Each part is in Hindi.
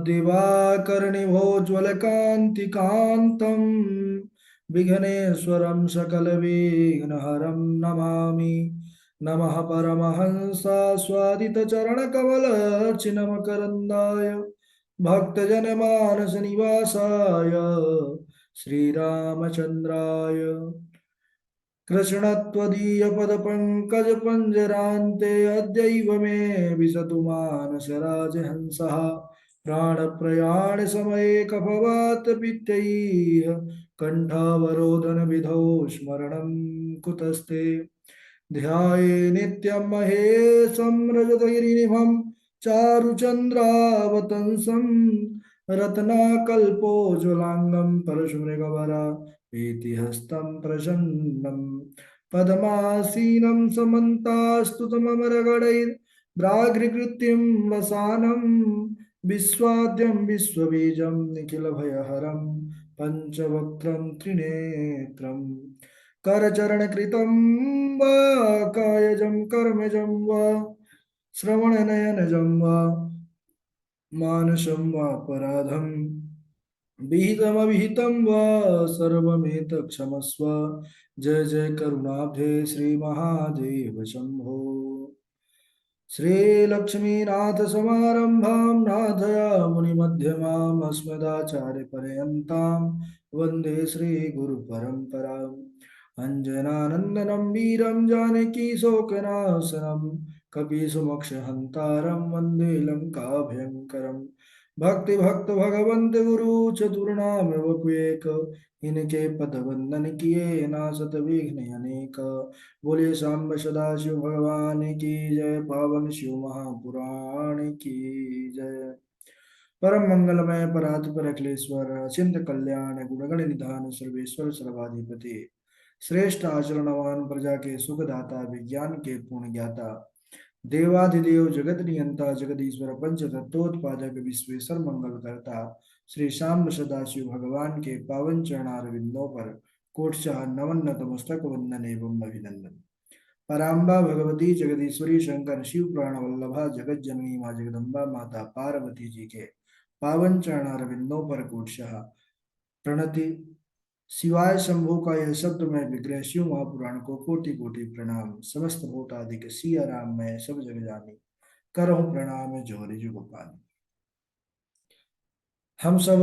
दिवाकर्णिभोज्वलकान्तिकान्तं विघ्नेश्वरं सकलविघ्नहरं नमामि। नमः परमहंसास्वादितचरणकमलचिन्मकरन्दाय भक्तजनमानसनिवासाय श्रीरामचन्द्राय कृष्णत्वदीयपदपङ्कजपञ्जरान्ते अद्यैव मे विशतु मानसराजहंसः। प्राणप्रयाणसमये कफवात पित्तैः कण्ठावरोधनविधौ स्मरणं कुतस्ते। ध्याये नित्यं महेशं रजतगिरिनिभं चारुचन्द्रावतंसं रत्नाकल्पोज्ज्वलाङ्गं परशुमृगवरा प्रीतिहस्तं प्रसन्नं पद्मासीनं समन्तास्तुतममरगणैर्व्राघ्रकृत्यं वसानं विश्वाद्यं विश्वबीजं निखिलभयहरं पञ्चवक्त्रं त्रिनेत्रम् करचरणकृतं वा कायजं कर्मजं वा श्रवणनयनजं वा मानसं वापराधं विहितमविहितं वा सर्वमेतत्क्षमस्व। जय जय करुणाब्धे श्रीमहादेव शम्भो। श्रीलक्ष्मीनाथसमारम्भां नाथयामुनिमध्यमाम् अस्मदाचार्यपर्यन्तां वन्दे श्रीगुरुपरम्पराम्। अञ्जनानन्दनं वीरं जानकी शोकनाशनं कपीशमोक्षहन्तारं वन्दे लङ्काभयङ्करम्। भक्ति भक्त भगवंत गुरु चतुर्नाम वपुएक, इनके पद वंदन किए नासत विघ्न अनेक। बोले सांब सदाशिव भगवान की जय, पावन शिव महापुराण की जय। परम मंगलमय परात पर अखिलेश्वर अचिंत कल्याण गुणगण निधान सर्वेश्वर सर्वाधिपति, श्रेष्ठ आचरणवान प्रजा के सुखदाता विज्ञान के पूर्ण ज्ञाता, देवाधिदेव जगत नियंता जगदीश्वर पंच तत्वोत्पादक विश्वेश्वर मंगल करता श्री श्याम सदाशिव भगवान के पावन चरणार विंदों पर कोटशाह नवन नतमस्तक वंदन एवं अभिनंदन। पराम्बा भगवती जगदीश्वरी शंकर शिव प्राण वल्लभा जगत जननी माँ जगदम्बा माता पार्वती जी के पावन चरणार विंदों पर कोटशाह प्रणति। शिवाय शंभु का यह शब्द मैं विग्रह शिव महापुराण को कोटि कोटि प्रणाम। समस्त भूतादिक सिया राम मैं सब जग जानी, करहूं प्रणाम जोरी जुग पानी। हम सब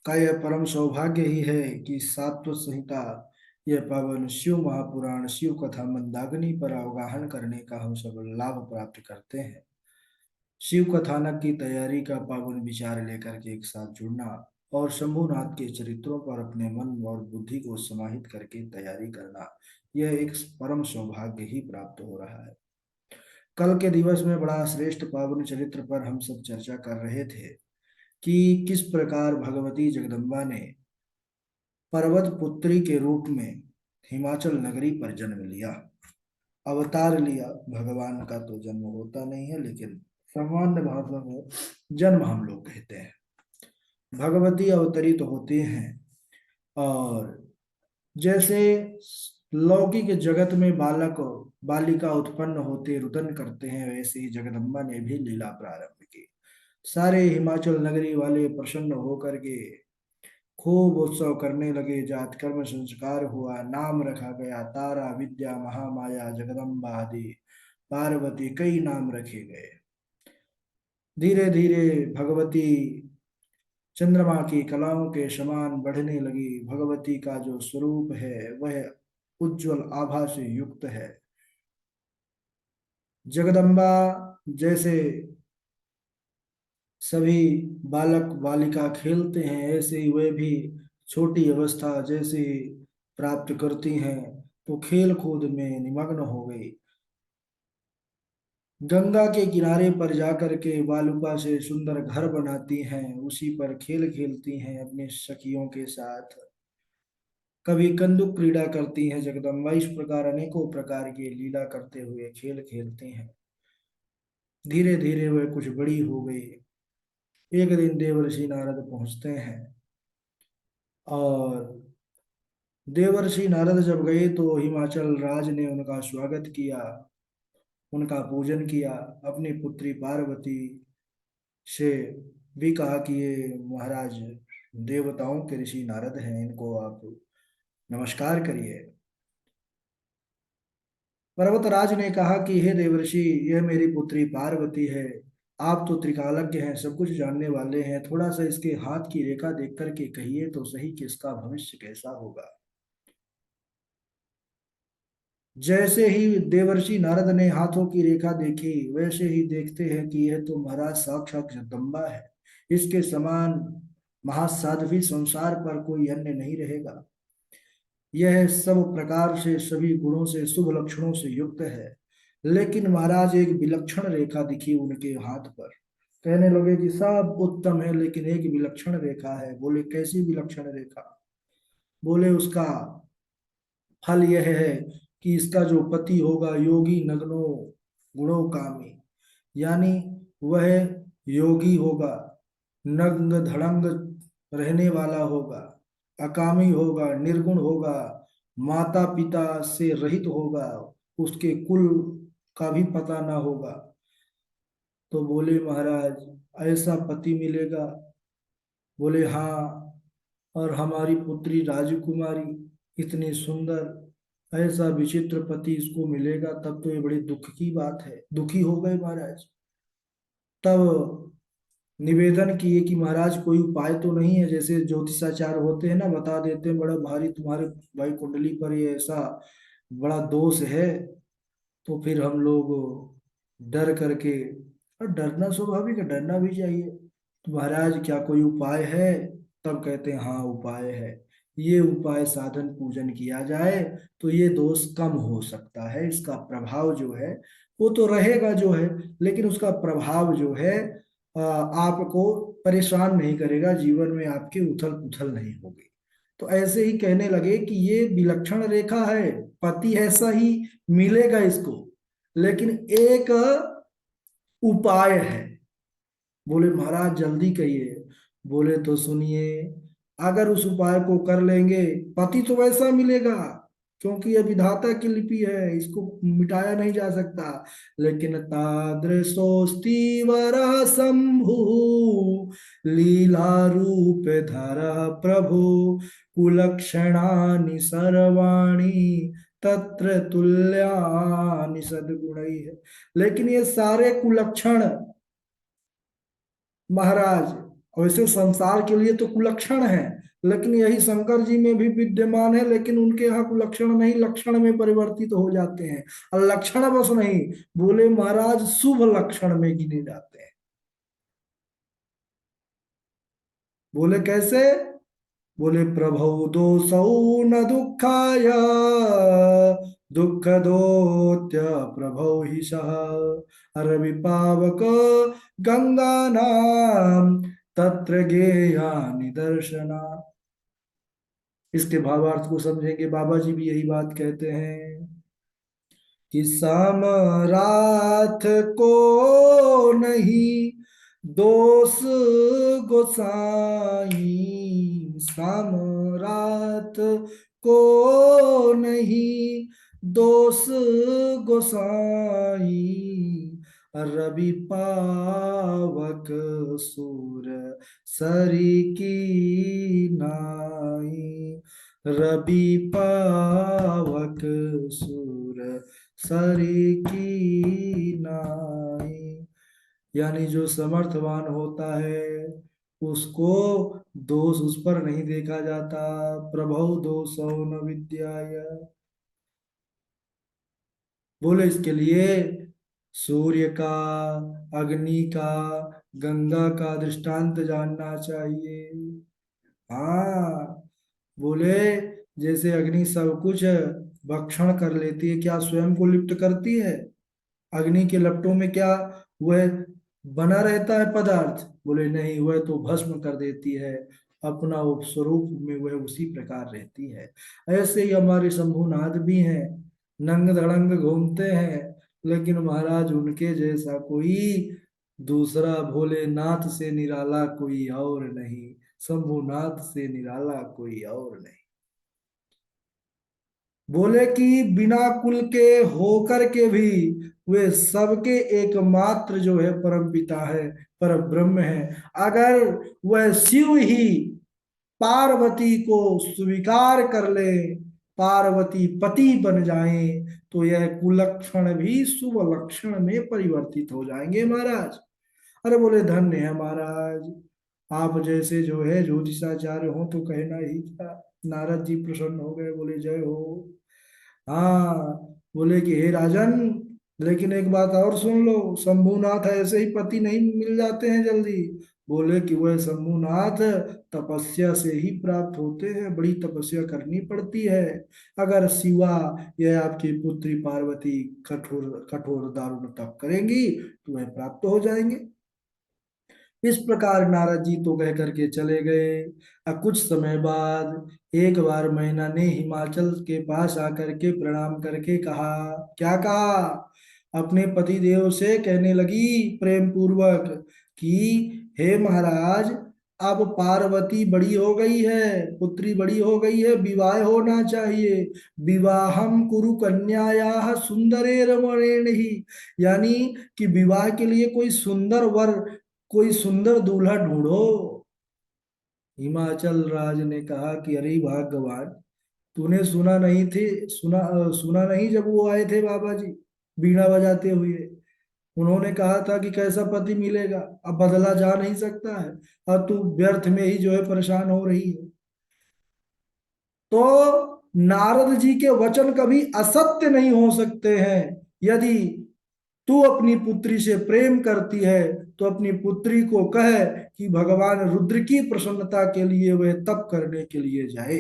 का यह परम सौभाग्य ही है कि सात्वत संहिता यह पावन शिव महापुराण शिव कथा मंदाकिनी पर अवगाहन करने का हम सब लाभ प्राप्त करते हैं। शिव कथानक की तैयारी का पावन विचार लेकर के एक साथ जुड़ना और शंभुनाथ के चरित्रों पर अपने मन और बुद्धि को समाहित करके तैयारी करना, यह एक परम सौभाग्य ही प्राप्त हो रहा है। कल के दिवस में बड़ा श्रेष्ठ पावन चरित्र पर हम सब चर्चा कर रहे थे कि किस प्रकार भगवती जगदम्बा ने पर्वत पुत्री के रूप में हिमाचल नगरी पर जन्म लिया, अवतार लिया। भगवान का तो जन्म होता नहीं है, लेकिन सामान्य भाषा में जन्म हम लोग कहते हैं। भगवती अवतरित होते हैं और जैसे लौकिक जगत में बालक बालिका उत्पन्न होते रुदन करते हैं, वैसे ही जगदम्बा ने भी लीला प्रारंभ की। सारे हिमाचल नगरी वाले प्रसन्न होकर के खूब उत्सव करने लगे। जात कर्म संस्कार हुआ, नाम रखा गया तारा विद्या महामाया जगदम्बा आदि पार्वती, कई नाम रखे गए। धीरे धीरे भगवती चंद्रमा की कलाओं के समान बढ़ने लगी। भगवती का जो स्वरूप है वह उज्जवल आभा से युक्त है। जगदम्बा जैसे सभी बालक बालिका खेलते हैं, ऐसे ही वे भी छोटी अवस्था जैसे ही प्राप्त करती हैं तो खेल कूद में निमग्न हो गई। गंगा के किनारे पर जाकर के बालुका से सुंदर घर बनाती हैं, उसी पर खेल खेलती हैं अपने सखियों के साथ। कभी कंदुक क्रीड़ा करती हैं जगदम्बा। इस प्रकार अनेकों प्रकार की लीला करते हुए खेल खेलती हैं। धीरे धीरे वह कुछ बड़ी हो गई। एक दिन देवर्षि नारद पहुंचते हैं और देवर्षि नारद जब गए तो हिमाचल राज ने उनका स्वागत किया। उनका पूजन किया। अपनी पुत्री पार्वती से भी कहा कि ये महाराज देवताओं के ऋषि नारद हैं, इनको आप नमस्कार करिए। पर्वतराज ने कहा कि हे देवर्षि, यह मेरी पुत्री पार्वती है। आप तो त्रिकालज्ञ हैं, सब कुछ जानने वाले हैं, थोड़ा सा इसके हाथ की रेखा देख करके कहिए तो सही कि इसका भविष्य कैसा होगा। जैसे ही देवर्षि नारद ने हाथों की रेखा देखी, वैसे ही देखते हैं कि यह तो महाराज साक्षात जगदम्बा है। इसके समान महासाध्वी संसार पर कोई अन्य नहीं रहेगा। यह सब प्रकार से सभी गुणों से शुभ लक्षणों से युक्त है। लेकिन महाराज एक विलक्षण रेखा दिखी उनके हाथ पर। कहने लगे कि सब उत्तम है, लेकिन एक विलक्षण रेखा है। बोले कैसी विलक्षण रेखा? बोले उसका फल यह है कि इसका जो पति होगा योगी नग्नो गुणों कामी, यानी वह योगी होगा, नंग धड़ंग रहने वाला होगा, अकामी होगा, निर्गुण होगा, माता पिता से रहित होगा, उसके कुल का भी पता ना होगा। तो बोले महाराज ऐसा पति मिलेगा? बोले हाँ। और हमारी पुत्री राजकुमारी इतनी सुंदर, ऐसा विचित्र पति इसको मिलेगा, तब तो ये बड़ी दुख की बात है। दुखी हो गए महाराज। तब निवेदन किए कि महाराज कोई उपाय तो नहीं है? जैसे ज्योतिषाचार्य होते हैं ना, बता देते हैं बड़ा भारी तुम्हारे भाई कुंडली पर ये ऐसा बड़ा दोष है। तो फिर हम लोग डर करके, और डरना स्वाभाविक है, डरना भी चाहिए। तो महाराज क्या कोई उपाय है? तब कहते हैं हाँ उपाय है। ये उपाय साधन पूजन किया जाए तो ये दोष कम हो सकता है। इसका प्रभाव जो है वो तो रहेगा जो है, लेकिन उसका प्रभाव जो है आपको परेशान नहीं करेगा, जीवन में आपके उथल पुथल नहीं होगी। तो ऐसे ही कहने लगे कि ये विलक्षण रेखा है, पति ऐसा ही मिलेगा इसको, लेकिन एक उपाय है। बोले महाराज जल्दी कहिए। बोले तो सुनिए, अगर उस उपाय को कर लेंगे पति तो वैसा मिलेगा, क्योंकि ये विधाता की लिपि है, इसको मिटाया नहीं जा सकता। लेकिन तादृशोस्ति वरः शंभु लीला रूप धर प्रभु कुलक्षणानि सर्वाणि तत्र तुल्यानि सद्गुणैः। लेकिन ये सारे कुलक्षण महाराज वैसे संसार के लिए तो कुलक्षण है, लेकिन यही शंकर जी में भी विद्यमान है, लेकिन उनके यहाँ कुलक्षण नहीं, लक्षण में परिवर्तित हो जाते हैं। और लक्षण बस नहीं, बोले महाराज शुभ लक्षण में गिने जाते हैं। बोले कैसे? बोले प्रभौ दोषौ न दुखाय दुख दोत्य प्रभौ ही सह रवि पावक गंगा नाम तत्र गेया निदर्शना। इसके भावार्थ को समझेंगे, बाबा जी भी यही बात कहते हैं कि समराथ को नहीं दोष गोसाई, समराथ को नहीं दोष गोसाई, रवि पावक सूर सरी की नाई, रवि पावक सूर सरी की नाई। यानी जो समर्थवान होता है उसको दोष उस पर नहीं देखा जाता। प्रभौ दोषौ न विद्याय। बोले इसके लिए सूर्य का, अग्नि का, गंगा का दृष्टांत जानना चाहिए। हाँ। बोले जैसे अग्नि सब कुछ भक्षण कर लेती है, क्या स्वयं को लिप्त करती है? अग्नि के लपटों में क्या वह बना रहता है पदार्थ? बोले नहीं, वह तो भस्म कर देती है, अपना स्वरूप में वह उसी प्रकार रहती है। ऐसे ही हमारे शंभुनाथ भी हैं, नंग धड़ंग घूमते हैं, लेकिन महाराज उनके जैसा कोई दूसरा भोलेनाथ से निराला कोई और नहीं, शंभुनाथ से निराला कोई और नहीं। बोले कि बिना कुल के होकर के भी वे सबके एकमात्र जो है परम पिता है, पर ब्रह्म है। अगर वह शिव ही पार्वती को स्वीकार कर ले, पार्वती पति बन जाए, तो यह कुलक्षण भी शुभ लक्षण में परिवर्तित हो जाएंगे महाराज। अरे बोले धन्य है महाराज, आप जैसे जो है ज्योतिषाचार्य हो तो कहना ही था। नारद जी प्रसन्न हो गए, बोले जय हो। हाँ, बोले कि हे राजन, लेकिन एक बात और सुन लो, शंभुनाथ ऐसे ही पति नहीं मिल जाते हैं जल्दी। बोले कि वह शंभुनाथ तपस्या से ही प्राप्त होते हैं, बड़ी तपस्या करनी पड़ती है। अगर शिवा, यह आपकी पुत्री पार्वती कठोर कठोर दारुण तप करेंगी तो वह प्राप्त हो जाएंगे। इस प्रकार नारद जी तो कह करके चले गए। अब कुछ समय बाद एक बार मैना ने हिमाचल के पास आकर के प्रणाम करके कहा, क्या कहा, अपने पति देव से कहने लगी प्रेम पूर्वक कि हे महाराज, अब पार्वती बड़ी हो गई है, पुत्री बड़ी हो गई है, विवाह होना चाहिए। विवाहम कुरु कन्यायाः सुंदरे रमणेन ही, यानी कि विवाह के लिए कोई सुंदर वर, कोई सुंदर दूल्हा ढूंढो। हिमाचल राज ने कहा कि अरे भगवान, तूने सुना नहीं थे, सुना नहीं जब वो आए थे बाबा जी बीड़ा बजाते हुए, उन्होंने कहा था कि कैसा पति मिलेगा, अब बदला जा नहीं सकता है, और तू व्यर्थ में ही जो है परेशान हो रही है। तो नारद जी के वचन कभी असत्य नहीं हो सकते हैं। यदि तू अपनी पुत्री से प्रेम करती है तो अपनी पुत्री को कह कि भगवान रुद्र की प्रसन्नता के लिए वह तप करने के लिए जाए।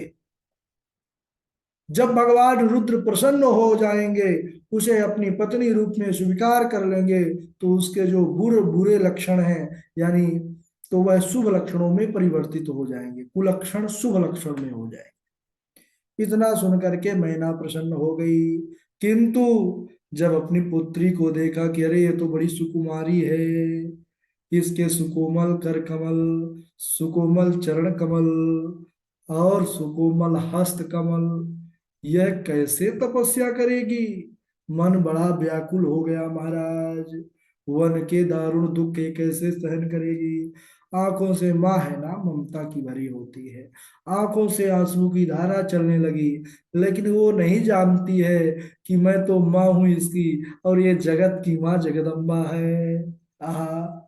जब भगवान रुद्र प्रसन्न हो जाएंगे, उसे अपनी पत्नी रूप में स्वीकार कर लेंगे, तो उसके जो बुरे बुरे लक्षण हैं, यानी तो वह शुभ लक्षणों में परिवर्तित हो जाएंगे, कुलक्षण शुभ लक्षण में हो जाएंगे। इतना सुन करके मैना प्रसन्न हो गई, किंतु जब अपनी पुत्री को देखा कि अरे ये तो बड़ी सुकुमारी है, इसके सुकोमल कर कमल, सुकोमल चरण कमल और सुकोमल हस्त कमल, यह कैसे तपस्या करेगी। मन बड़ा व्याकुल हो गया महाराज, वन के दारुण दुख ये कैसे सहन करेगी। आंखों से, माँ है ना, ममता की भरी होती है, आंखों से आंसू की धारा चलने लगी। लेकिन वो नहीं जानती है कि मैं तो माँ हूं इसकी, और ये जगत की माँ जगदम्बा है। आहा,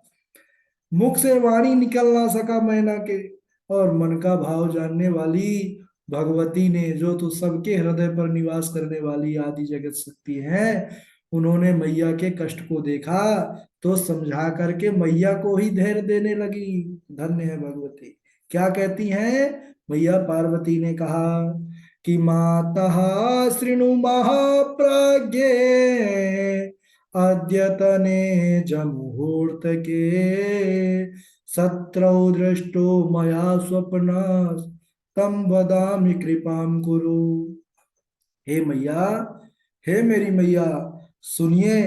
मुख से वाणी निकल ना सका मैना के, और मन का भाव जानने वाली भगवती ने, जो तो सबके हृदय पर निवास करने वाली आदि जगत शक्ति है, उन्होंने मैया के कष्ट को देखा, तो समझा करके मैया को ही धैर्य देने लगी। धन्य है भगवती। क्या कहती हैं मैया पार्वती ने कहा कि मातः शृणु महाप्राज्ञे अद्यतने जमुहूर्त के सत्रौ दृष्टो मया स्वप्न तम वदामि कृपाम कुरु। हे मैया, हे मेरी मैया, सुनिए,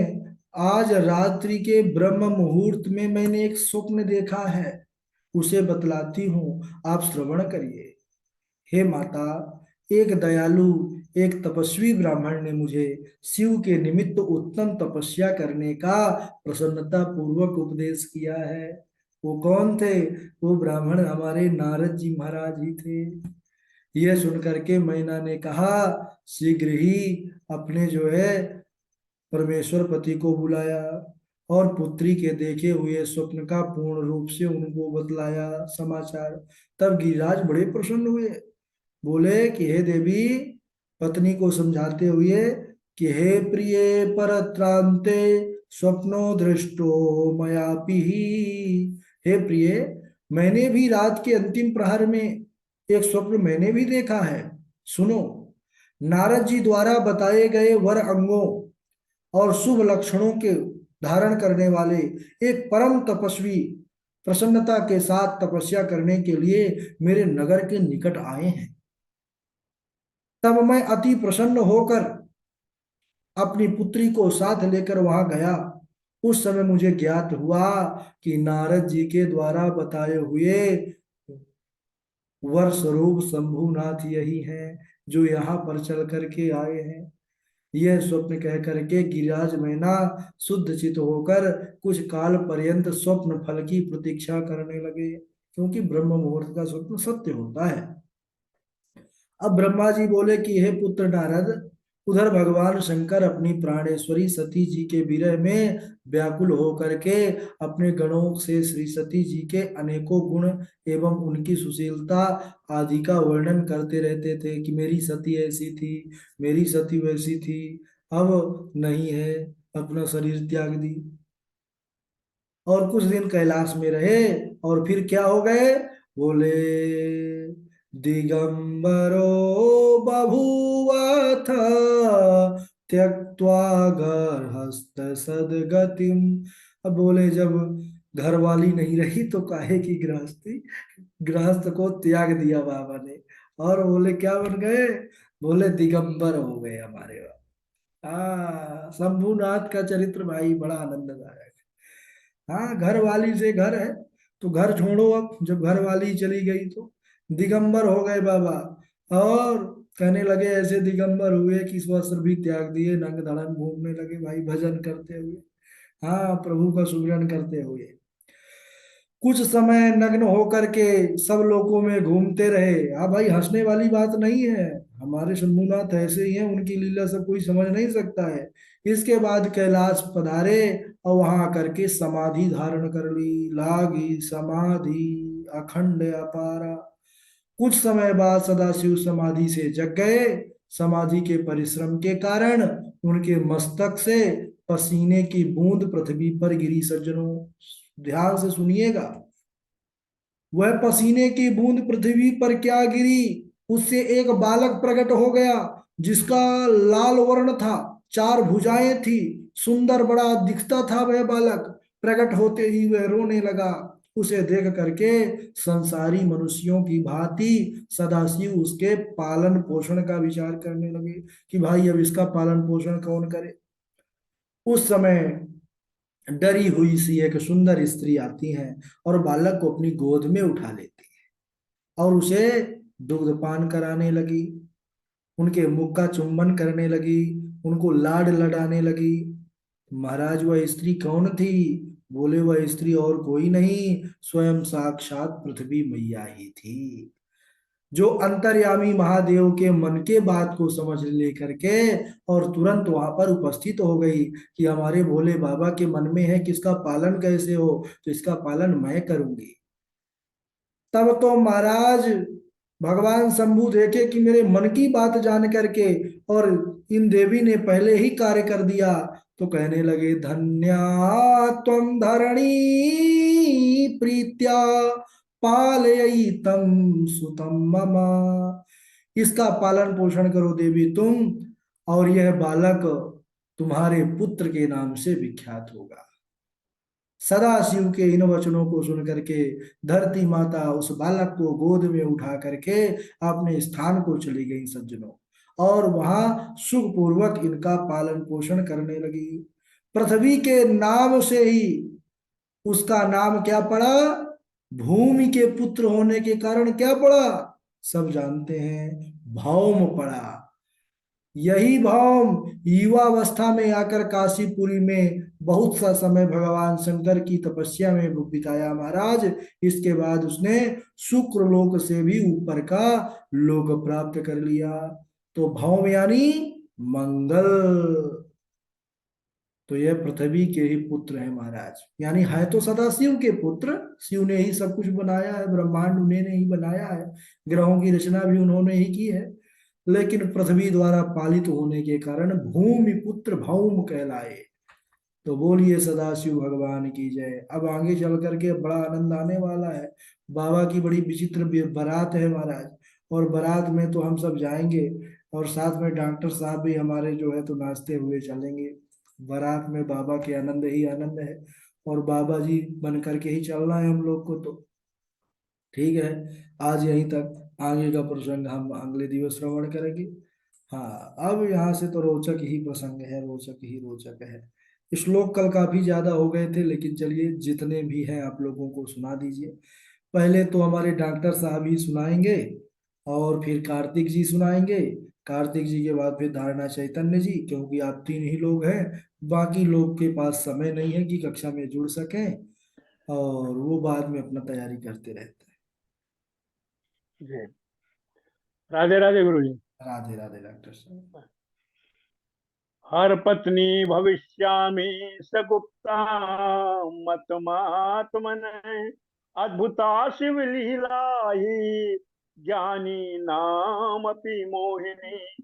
आज रात्रि के ब्रह्म मुहूर्त में मैंने एक स्वप्न देखा है, उसे बतलाती हूँ, आप श्रवण करिए। हे माता, एक दयालु, एक तपस्वी ब्राह्मण ने मुझे शिव के निमित्त उत्तम तपस्या करने का प्रसन्नता पूर्वक उपदेश किया है। वो कौन थे? वो ब्राह्मण हमारे नारद जी महाराज ही थे। यह सुन करके मैना ने कहा, शीघ्र ही अपने जो है परमेश्वर पति को बुलाया, और पुत्री के देखे हुए स्वप्न का पूर्ण रूप से उनको बतलाया समाचार। तब गिरिराज बड़े प्रसन्न हुए, बोले कि हे देवी, पत्नी को समझाते हुए कि हे प्रिय परत्रांते स्वप्नो दृष्टो मयापि ही, हे प्रिय, मैंने भी रात के अंतिम प्रहर में एक स्वप्न मैंने भी देखा है। सुनो, नारद जी द्वारा बताए गए वर अंगों और शुभ लक्षणों के धारण करने वाले एक परम तपस्वी प्रसन्नता के साथ तपस्या करने के लिए मेरे नगर के निकट आए हैं। तब मैं अति प्रसन्न होकर अपनी पुत्री को साथ लेकर वहां गया। उस समय मुझे ज्ञात हुआ कि नारद जी के द्वारा बताए हुए वर स्वरूप शंभुनाथ यही हैं, जो यहाँ पर चल करके आए हैं। यह स्वप्न कह करके गिरिराज मैना शुद्ध चित होकर कुछ काल पर्यंत स्वप्न फल की प्रतीक्षा करने लगे, क्योंकि ब्रह्म मुहूर्त का स्वप्न सत्य होता है। अब ब्रह्मा जी बोले कि हे पुत्र नारद, उधर भगवान शंकर अपनी प्राणेश्वरी सती जी के विरह में व्याकुल होकर के अपने गणों से श्री सती जी के अनेकों गुण एवं उनकी सुशीलता आदि का वर्णन करते रहते थे कि मेरी सती ऐसी थी, मेरी सती वैसी थी, अब नहीं है, अपना शरीर त्याग दी। और कुछ दिन कैलाश में रहे और फिर क्या हो गए, बोले दिगंबरो बभूवथ त्यक्त्वा गर्हस्थ सदगतिम। अब बोले जब घर वाली नहीं रही तो काहे की गृहस्थी, गृहस्थ को त्याग दिया बाबा ने, और बोले क्या बन गए, बोले दिगंबर हो गए हमारे बाबा। शंभुनाथ का चरित्र भाई बड़ा आनंददायक। हाँ, घर वाली से घर है तो घर छोड़ो, अब जब घर वाली चली गई तो दिगंबर हो गए बाबा। और कहने लगे ऐसे दिगंबर हुए कि वस्त्र भी त्याग दिए, नंग धड़ंग घूमने लगे भाई, भजन करते हुए, हाँ, प्रभु का सुमिरन करते हुए। कुछ समय नग्न होकर के सब लोकों में घूमते रहे। हाँ भाई, हंसने वाली बात नहीं है, हमारे शंभुनाथ ऐसे ही हैं, उनकी लीला सब कोई समझ नहीं सकता है। इसके बाद कैलाश पधारे और वहां आकर के समाधि धारण कर ली, लागी समाधि अखंड अपारा। कुछ समय बाद सदाशिव समाधि से जग गए। समाधि के परिश्रम के कारण उनके मस्तक से पसीने की बूंद पृथ्वी पर गिरी। सज्जनों, ध्यान से सुनिएगा, वह पसीने की बूंद पृथ्वी पर क्या गिरी, उससे एक बालक प्रकट हो गया, जिसका लाल वर्ण था, चार भुजाएं थी, सुंदर बड़ा दिखता था वह बालक। प्रकट होते ही वह रोने लगा। उसे देख करके संसारी मनुष्यों की भांति सदाशिव उसके पालन पोषण का विचार करने लगे कि भाई अब इसका पालन पोषण कौन करे। उस समय डरी हुई सी एक सुंदर स्त्री आती है और बालक को अपनी गोद में उठा लेती है और उसे दुग्ध पान कराने लगी, उनके मुख का चुंबन करने लगी, उनको लाड लडाने लगी। महाराज, वह स्त्री कौन थी, बोले वह स्त्री और कोई नहीं, स्वयं साक्षात पृथ्वी मैया ही थी, जो अंतर्यामी महादेव के मन के बात को समझ लेकर के और तुरंत वहां पर उपस्थित हो गई कि हमारे भोले बाबा के मन में है कि इसका पालन कैसे हो, तो इसका पालन मैं करूंगी। तब तो महाराज भगवान शंभु देखे कि मेरे मन की बात जान करके और इन देवी ने पहले ही कार्य कर दिया, तो कहने लगे धन्या त्वं धरणी प्रीत्या पालयितं सुतं मम। इसका पालन पोषण करो देवी तुम, और यह बालक तुम्हारे पुत्र के नाम से विख्यात होगा। सदा शिव के इन वचनों को सुन करके धरती माता उस बालक को गोद में उठा करके अपने स्थान को चली गई सज्जनों, और वहां सुख पूर्वक इनका पालन पोषण करने लगी। पृथ्वी के नाम से ही उसका नाम क्या पड़ा, भूमि के पुत्र होने के कारण क्या पड़ा, सब जानते हैं, भौम पड़ा। यही भाव युवावस्था में आकर काशीपुरी में बहुत सा समय भगवान शंकर की तपस्या में बिताया महाराज। इसके बाद उसने शुक्र लोक से भी ऊपर का लोक प्राप्त कर लिया। तो भौम यानी मंगल, तो यह पृथ्वी के ही पुत्र है महाराज, यानी है तो सदा शिव के पुत्र, शिव ने ही सब कुछ बनाया है, ब्रह्मांड उन्हें ने ही बनाया है, ग्रहों की रचना भी उन्होंने ही की है, लेकिन पृथ्वी द्वारा पालित होने के कारण भूमि पुत्र भौम कहलाए। तो बोलिए सदाशिव भगवान की जय। अब आगे चल करके बड़ा आनंद आने वाला है। बाबा की बड़ी विचित्र बारात है महाराज, और बारात में तो हम सब जाएंगे, और साथ में डॉक्टर साहब भी हमारे जो है तो नाचते हुए चलेंगे। बारात में बाबा के आनंद ही आनंद है, और बाबा जी बन करके ही चलना है हम लोग को। तो ठीक है, आज यहीं तक, आगे का प्रसंग हम अगले दिवस श्रवण करेंगे। हाँ, अब यहाँ से तो रोचक ही प्रसंग है, रोचक ही रोचक है। श्लोक कल काफी ज्यादा हो गए थे, लेकिन चलिए जितने भी हैं आप लोगों को सुना दीजिए। पहले तो हमारे डॉक्टर साहब ही सुनाएंगे, और फिर कार्तिक जी सुनाएंगे, कार्तिक जी के बाद फिर धारणा चैतन्य जी, क्योंकि आप तीन ही लोग हैं, बाकी लोग के पास समय नहीं है कि कक्षा में जुड़ सकें, और वो बाद में अपना तैयारी करते रहते जी। राधे राधे गुरु जी। हैं। राधे राधे डॉक्टर साहब। हर पत्नी भविष्यामि सगुप्ता मतमात्मन, अद्भुता शिव लीला ही ज्ञानी नामपि मोहिनी,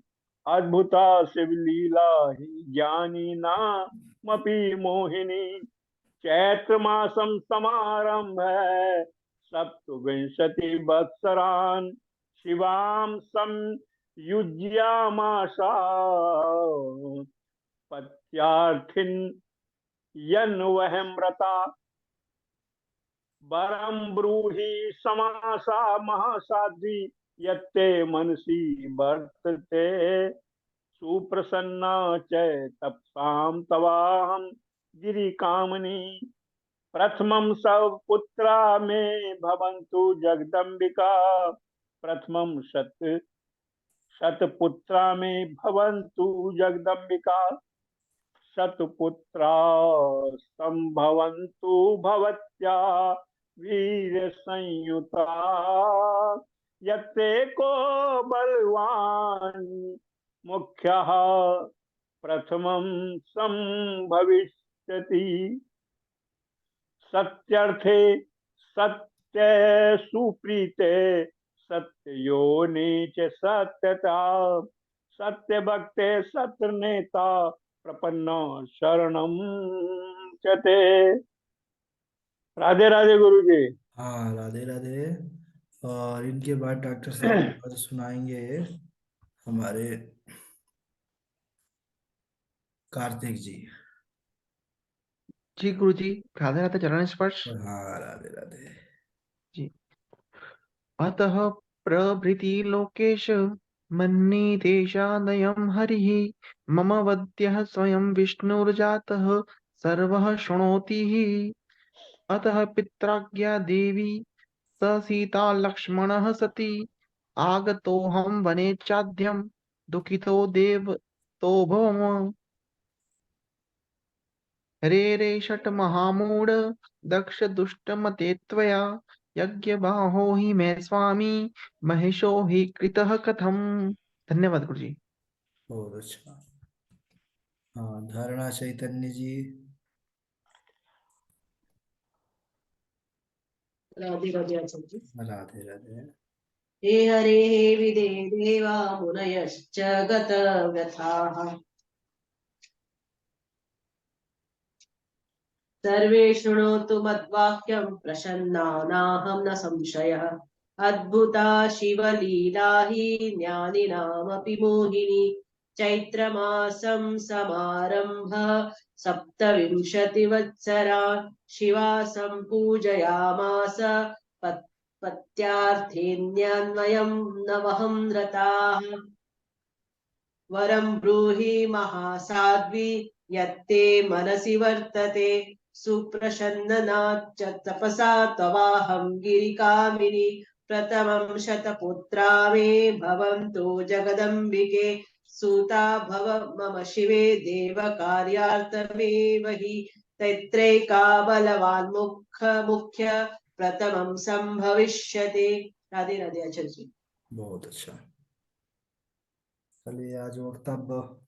अद्भुता शिव लीला ही ज्ञानी नामपि मोहिनी, चैत्र मासम समारंभ है सप्तविंशति वत्सरान, शिवाम सम युज्यामाशा पत्यार्थिन यन वहम्रता, वरम ब्रूहि समासा महासाध्वी यत्ते मनसि वर्तते, सुप्रसन्ना च तपसाम तवाहम गिरि कामनी, प्रथमं सव पुत्रा मे भवन्तु जगदम्बिका, प्रथमं शतपुत्रा मे भवन्तु जगदम्बिका, शतपुत्रा संभवन्तु भवत्या वीर संयुता, यत्ते को बलवान मुख्यः प्रथमं संभविष्यति, सत्यर्थे सत्य सुप्रीते सत्ययोनि च सत्यता, सत्य भक्ते सत्य नेता प्रपन्न शरणम चते। राधे राधे गुरु जी। हाँ राधे राधे। और इनके बाद डॉक्टर साहब आज सुनाएंगे हमारे कार्तिक जी। जी गुरु जी, राधे राधे चरण स्पर्श। हाँ राधे राधे। जी। अतः प्रभृति लोकेश मन्ये तेषादयं हरिः, मम वद्यः स्वयं विष्णुर्जातः सर्वः शृणोति हि। अतः पित्राज्ञा देवी स सीता लक्ष्मणः सती, आगतोऽहं वने चाद्यं दुःखितो देवतो भवम्। रे रे षट् महामूढ दक्ष दुष्टमते त्वया, यज्ञबाहो हि मे स्वामी महेशो हि कृतः कथम्। धन्यवाद गुरु जी। बहुत अच्छा। हाँ धारणा चैतन्य जी। राधे राधे आचार्य जी। राधे राधे। हे हरे हे विदे देवा मुनयश्च गतव्यथाः, सर्वे शृणोतु मद्वाक्यं प्रसन्ना नाहं न संशयः, अद्भुता शिवलीला हि ज्ञानिनामपि मोहिनी, चैत्रमासं समारम्भ सप्तविंशतिवत्सरान्, शिवा सम्पूजयामास पत्यार्थेन्यन्वयं नवहं रताः, वरं ब्रूहि महासाध्वी यत्ते मनसि वर्तते, सुप्रसन्ननाच्च तपसा तवाहं गिरिकामिनि, प्रथमं शतपुत्रा मे भवन्तु जगदम्बिके, सूता भव मम शिवे देवकार्यार्थमेव हि, तत्रैका बलवान् मुख्य प्रथमं संभविष्यति। राधे राधे आचार्य जी। बहुत अच्छा। चलिए आज वक्तव्य